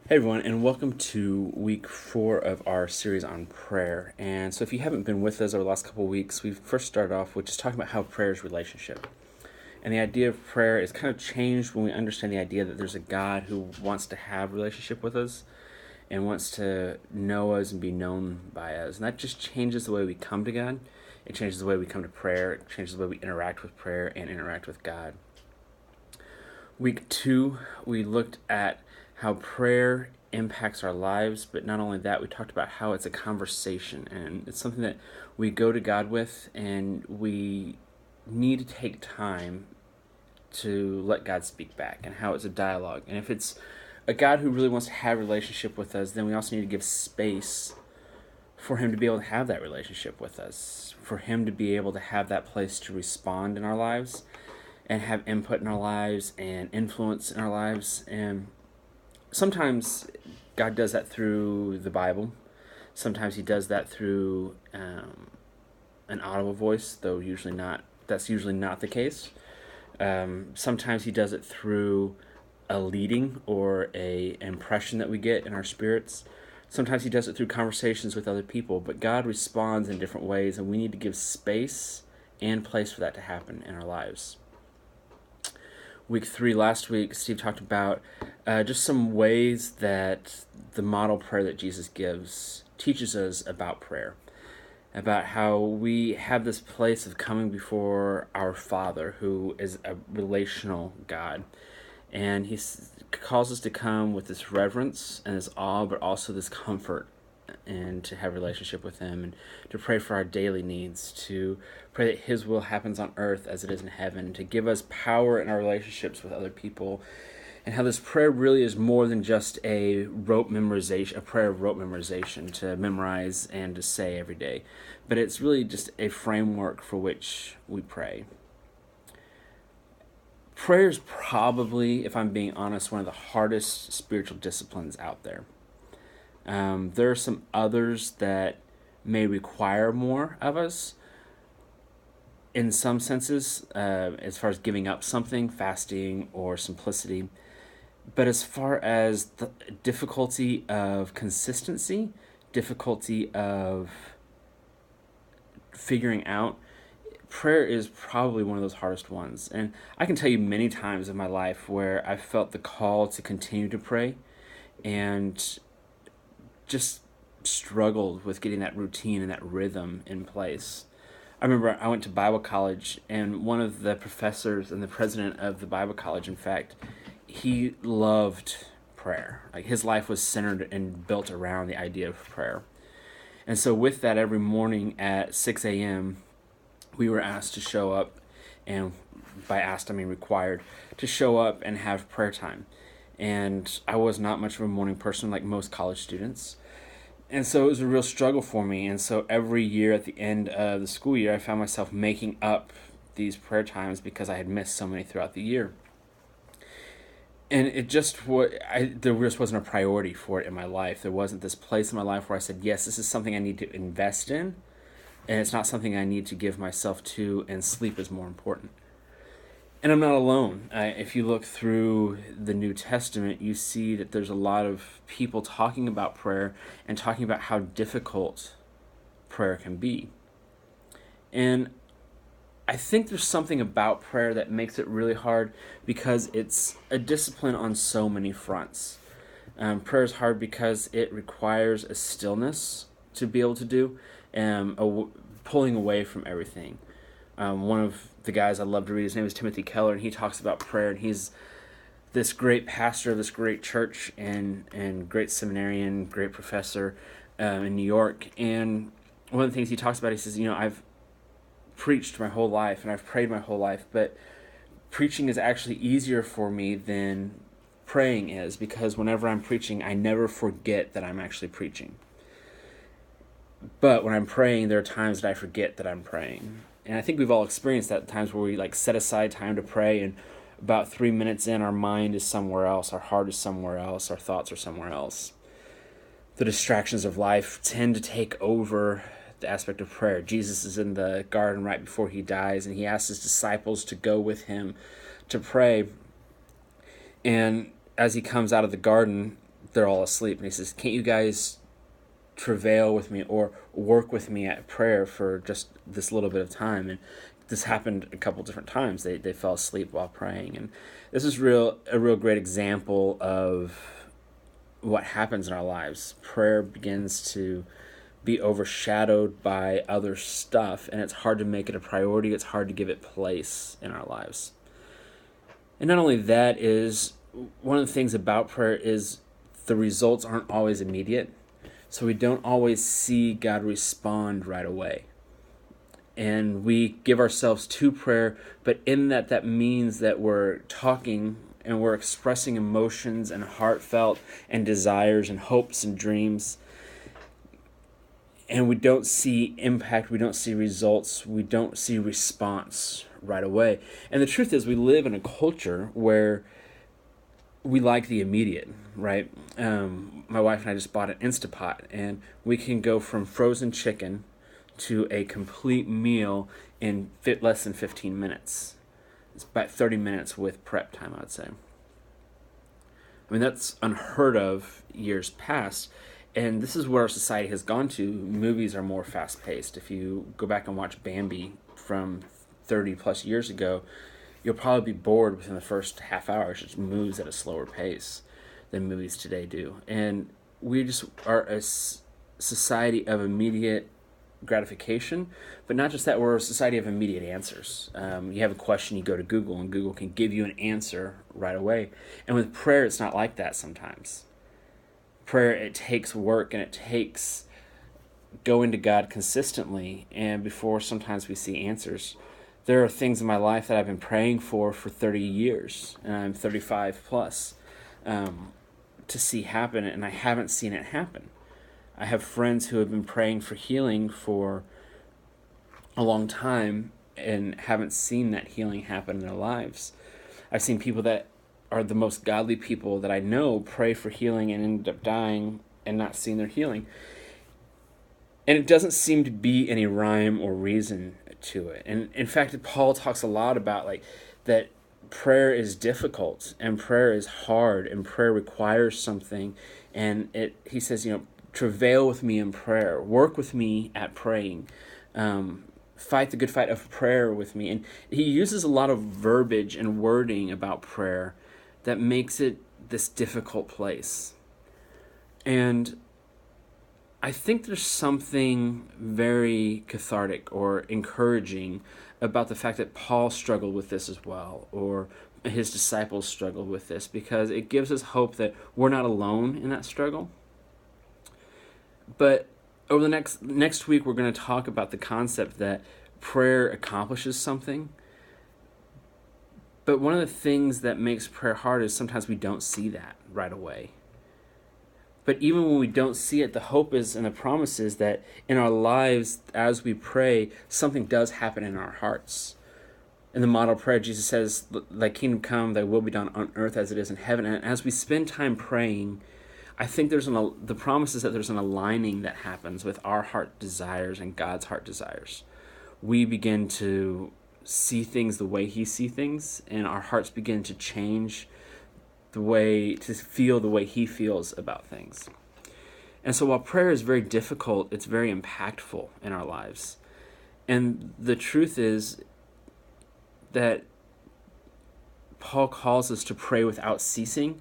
Hey everyone, and welcome to week 4 of our series on prayer. And so, if you haven't been with us over the last couple of weeks, we first started off with just talking about how prayer is relationship. And the idea of prayer is kind of changed when we understand the idea that there's a God who wants to have a relationship with us and wants to know us and be known by us. And that just changes the way we come to God. It changes the way we come to prayer. It changes the way we interact with prayer and interact with God. Week 2, we looked at how prayer impacts our lives, but not only that, we talked about how it's a conversation and it's something that we go to God with, and we need to take time to let God speak back, and how it's a dialogue. And if it's a God who really wants to have a relationship with us, then we also need to give space for him to be able to have that relationship with us, for him to be able to have that place to respond in our lives and have input in our lives and influence in our lives. And sometimes God does that through the Bible. Sometimes he does that through an audible voice, though usually not. That's usually not the case. Sometimes he does it through a leading or a impression that we get in our spirits. Sometimes he does it through conversations with other people. But God responds in different ways, and we need to give space and place for that to happen in our lives. Week 3 last week, Steve talked about just some ways that the model prayer that Jesus gives teaches us about prayer, about how we have this place of coming before our Father, who is a relational God. And he calls us to come with this reverence and this awe, but also this comfort, and to have a relationship with him, and to pray for our daily needs, to pray that his will happens on earth as it is in heaven, to give us power in our relationships with other people. And how this prayer really is more than just a rote memorization, a prayer of rote memorization to memorize and to say every day, but it's really just a framework for which we pray. Prayer is probably, if I'm being honest, one of the hardest spiritual disciplines out there. There are some others that may require more of us in some senses, as far as giving up something, fasting or simplicity. But as far as the difficulty of consistency, difficulty of figuring out, prayer is probably one of those hardest ones. And I can tell you many times in my life where I felt the call to continue to pray and just struggled with getting that routine and that rhythm in place. I remember I went to Bible college, and one of the professors and the president of the Bible college, in fact, he loved prayer. Like, his life was centered and built around the idea of prayer. And so with that, every morning at 6 a.m., we were asked to show up, and by asked I mean required, to show up and have prayer time. And I was not much of a morning person like most college students. And so it was a real struggle for me. And so every year at the end of the school year, I found myself making up these prayer times because I had missed so many throughout the year. And it just, there just wasn't a priority for it in my life. There wasn't this place in my life where I said, yes, this is something I need to invest in, and it's not something I need to give myself to, and sleep is more important. And I'm not alone. If you look through the New Testament, you see that there's a lot of people talking about prayer and talking about how difficult prayer can be. And I think there's something about prayer that makes it really hard because it's a discipline on so many fronts. Prayer is hard because it requires a stillness to be able to do, pulling away from everything. One of the guys I love to read, his name is Timothy Keller, and he talks about prayer, and he's this great pastor of this great church and great seminarian, great professor in New York. And one of the things he talks about, he says, I've preached my whole life and I've prayed my whole life, but preaching is actually easier for me than praying is, because whenever I'm preaching, I never forget that I'm actually preaching. But when I'm praying, there are times that I forget that I'm praying. And I think we've all experienced that, times where we set aside time to pray, and about 3 minutes in, our mind is somewhere else, our heart is somewhere else, our thoughts are somewhere else. The distractions of life tend to take over the aspect of prayer. Jesus is in the garden right before he dies, and he asks his disciples to go with him to pray. And as he comes out of the garden, they're all asleep. And he says, can't you guys travail with me or work with me at prayer for just this little bit of time? And this happened a couple different times. They fell asleep while praying. And this is a real great example of what happens in our lives. Prayer begins to be overshadowed by other stuff, and it's hard to make it a priority. It's hard to give it place in our lives. And not only that, is one of the things about prayer is the results aren't always immediate. So we don't always see God respond right away. And we give ourselves to prayer, but in that means that we're talking and we're expressing emotions and heartfelt and desires and hopes and dreams. And we don't see impact, we don't see results, we don't see response right away. And the truth is, we live in a culture where we like the immediate, right? My wife and I just bought an Instapot, and we can go from frozen chicken to a complete meal in less than 15 minutes. It's about 30 minutes with prep time, I would say. I mean, that's unheard of years past. And this is where our society has gone to. Movies are more fast-paced. If you go back and watch Bambi from 30 plus years ago, you'll probably be bored within the first half hour. It just moves at a slower pace than movies today do. And we just are a society of immediate gratification, but not just that, we're a society of immediate answers. You have a question, you go to Google, and Google can give you an answer right away. And with prayer, it's not like that sometimes. Prayer, it takes work, and it takes going to God consistently, and before sometimes we see answers. There are things in my life that I've been praying for 30 years, and I'm 35 plus, to see happen, and I haven't seen it happen. I have friends who have been praying for healing for a long time and haven't seen that healing happen in their lives. I've seen people that are the most godly people that I know pray for healing and end up dying and not seeing their healing. And it doesn't seem to be any rhyme or reason to it. And in fact, Paul talks a lot about that prayer is difficult and prayer is hard and prayer requires something. And he says, travail with me in prayer, work with me at praying, fight the good fight of prayer with me. And he uses a lot of verbiage and wording about prayer that makes it this difficult place. And I think there's something very cathartic or encouraging about the fact that Paul struggled with this as well, or his disciples struggled with this, because it gives us hope that we're not alone in that struggle. But over the next week, we're going to talk about the concept that prayer accomplishes something. But one of the things that makes prayer hard is sometimes we don't see that right away. But even when we don't see it, the hope is and the promise is that in our lives, as we pray, something does happen in our hearts. In the model prayer, Jesus says, "Thy kingdom come, thy will be done on earth as it is in heaven." And as we spend time praying, I think the promise is that there's an aligning that happens with our heart desires and God's heart desires. We begin to see things the way he sees things, and our hearts begin to change to feel the way he feels about things. And so while prayer is very difficult, it's very impactful in our lives. And the truth is that Paul calls us to pray without ceasing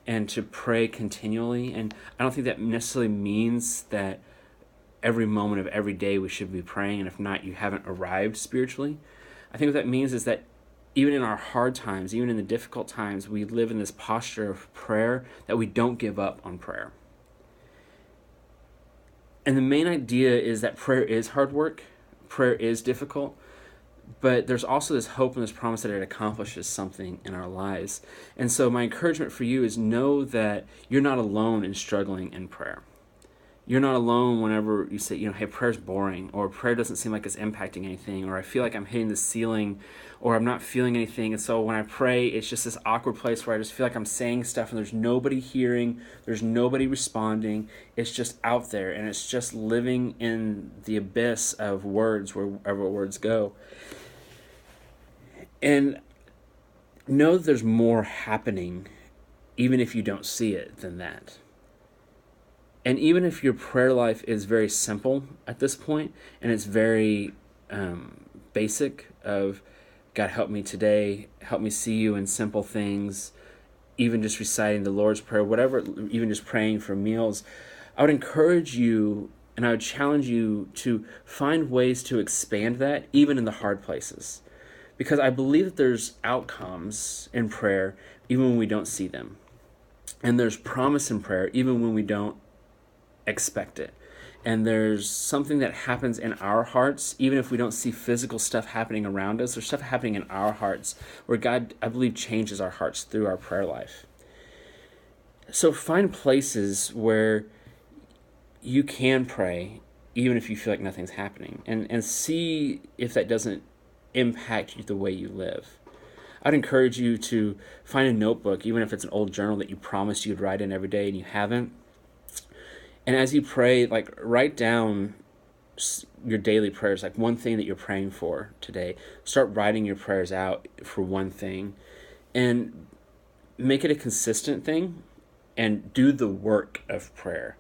and to pray continually. And I don't think that necessarily means that every moment of every day we should be praying, and if not, you haven't arrived spiritually. I think what that means is that even in our hard times, even in the difficult times, we live in this posture of prayer, that we don't give up on prayer. And the main idea is that prayer is hard work, prayer is difficult, but there's also this hope and this promise that it accomplishes something in our lives. And so my encouragement for you is know that you're not alone in struggling in prayer. You're not alone whenever you say, hey, prayer's boring, or prayer doesn't seem like it's impacting anything, or I feel like I'm hitting the ceiling, or I'm not feeling anything. And so when I pray, it's just this awkward place where I just feel like I'm saying stuff and there's nobody hearing, there's nobody responding. It's just out there, and it's just living in the abyss of words wherever words go. And know that there's more happening, even if you don't see it, than that. And even if your prayer life is very simple at this point, and it's very basic of, God, help me today, help me see you in simple things, even just reciting the Lord's Prayer, whatever, even just praying for meals, I would encourage you and I would challenge you to find ways to expand that even in the hard places. Because I believe that there's outcomes in prayer even when we don't see them. And there's promise in prayer even when we don't expect it. And there's something that happens in our hearts, even if we don't see physical stuff happening around us. There's stuff happening in our hearts where God, I believe, changes our hearts through our prayer life. So find places where you can pray, even if you feel like nothing's happening, and see if that doesn't impact the way you live. I'd encourage you to find a notebook, even if it's an old journal that you promised you'd write in every day and you haven't. And as you pray, like, write down your daily prayers, like one thing that you're praying for today. Start writing your prayers out for one thing and make it a consistent thing and do the work of prayer.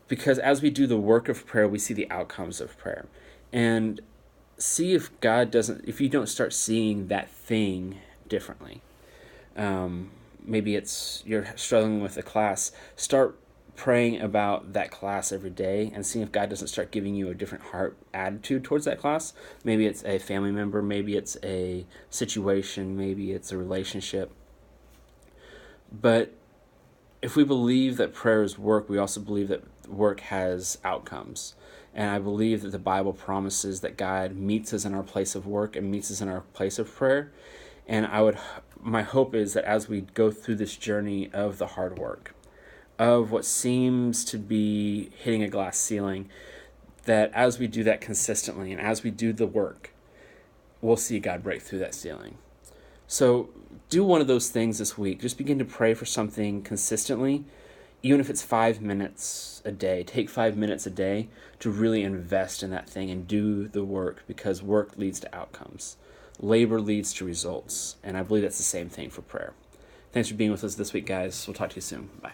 Because as we do the work of prayer, we see the outcomes of prayer. And see if if you don't start seeing that thing differently. Maybe you're struggling with a class. Start praying about that class every day and seeing if God doesn't start giving you a different heart attitude towards that class. Maybe it's a family member, maybe it's a situation, maybe it's a relationship. But if we believe that prayer is work, we also believe that work has outcomes. And I believe that the Bible promises that God meets us in our place of work and meets us in our place of prayer. And my hope is that as we go through this journey of the hard work, of what seems to be hitting a glass ceiling, that as we do that consistently and as we do the work, we'll see God break through that ceiling. So do one of those things this week. Just begin to pray for something consistently, even if it's 5 minutes a day. Take 5 minutes a day to really invest in that thing and do the work, because work leads to outcomes. Labor leads to results. And I believe that's the same thing for prayer. Thanks for being with us this week, guys. We'll talk to you soon. Bye.